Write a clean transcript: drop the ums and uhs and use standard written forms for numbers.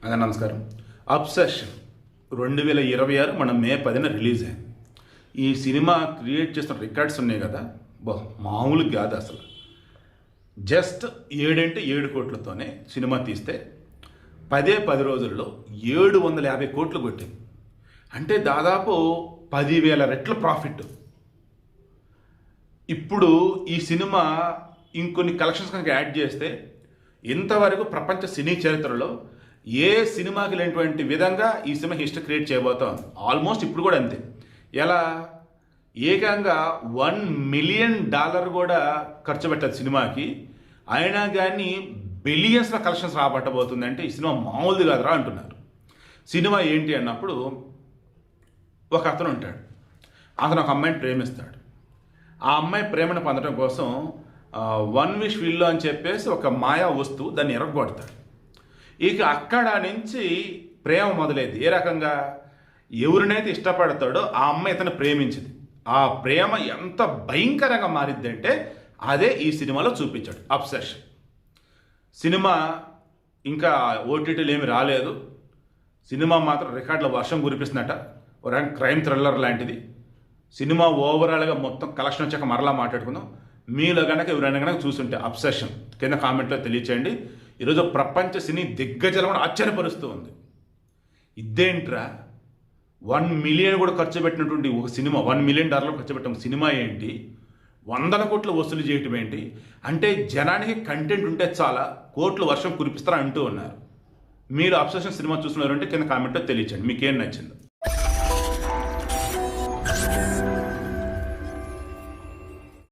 అదే నమస్కారం. అబ్సెషన్ 2026 మనం మే 10న రిలీజ్ అయింది. ఈ సినిమా క్రియేట్ చేసిన రికార్డ్స్ ఉన్నాయి కదా, మామూలు కాదు అసలు. జస్ట్ 7 కోట్లతోనే సినిమా తీస్తే 10 రోజుల్లో 750 కోట్లు కొట్టింది. అంటే దాదాపు 10,000 రెట్ల ప్రాఫిట్. ఇప్పుడు ఈ సినిమా ఇంకొన్ని కలెక్షన్స్ కనుక యాడ్ చేస్తే ఇంతవరకు ప్రపంచ సినీ చరిత్రలో ఏ సినిమాకి లేనటువంటి విధంగా ఈ సినిమా హిస్టరీ క్రియేట్ చేయబోతోంది. ఆల్మోస్ట్ ఇప్పుడు కూడా అంతే. ఎలా ఏకంగా $1 మిలియన్ కూడా ఖర్చు పెట్టదు సినిమాకి, అయినా కానీ బిలియన్స్ల కలెక్షన్స్ రాబట్టబోతుంది. అంటే ఈ సినిమా మామూలుది కాదురా అంటున్నారు. సినిమా ఏంటి అన్నప్పుడు ఒక అతను ఉంటాడు, అతను ఒక అమ్మాయిని ప్రేమిస్తాడు. ఆ అమ్మాయి ప్రేమను పొందడం కోసం వన్ విష్ విల్లో అని చెప్పేసి ఒక మాయా వస్తువు దాన్ని ఎరగొడతాడు. ఇక అక్కడ నుంచి ప్రేమ మొదలైంది. ఏ రకంగా ఎవరినైతే ఇష్టపడతాడో ఆ అమ్మాయి ఇతను ప్రేమించింది. ఆ ప్రేమ ఎంత భయంకరంగా మారిద్దంటే అదే ఈ సినిమాలో చూపించాడు. అబ్సెషన్ సినిమా ఇంకా ఓటీటీలు ఏమి రాలేదు. సినిమా మాత్రం రికార్డుల వర్షం కురిపిస్తున్నట. ఒక క్రైమ్ థ్రిల్లర్ లాంటిది సినిమా. ఓవరాల్గా మొత్తం కలెక్షన్ వచ్చాక మరలా మాట్లాడుకుందాం. మీలో కనుక ఎవరైనా కనుక చూసుంటే అబ్సెషన్ కింద కామెంట్లో తెలియచేయండి. ఈరోజు ప్రపంచ సినీ దిగ్గజలను ఆశ్చర్యపరుస్తూ ఉంది. ఇదేంట్రా, 1 మిలియన్ కూడా ఖర్చు పెట్టినటువంటి ఒక సినిమా, $1 మిలియన్ ఖర్చు పెట్టిన సినిమా ఏంటి, 100 కోట్లు వసూలు చేయటం ఏంటి అంటే జనానికి కంటెంట్ ఉంటే చాలా కోట్లు వర్షం కురిపిస్తారా అంటూ ఉన్నారు. మీరు అబ్సెషన్ సినిమా చూస్తున్నారంటే కింద కామెంట్లో తెలియచేయండి మీకేం నచ్చిందో.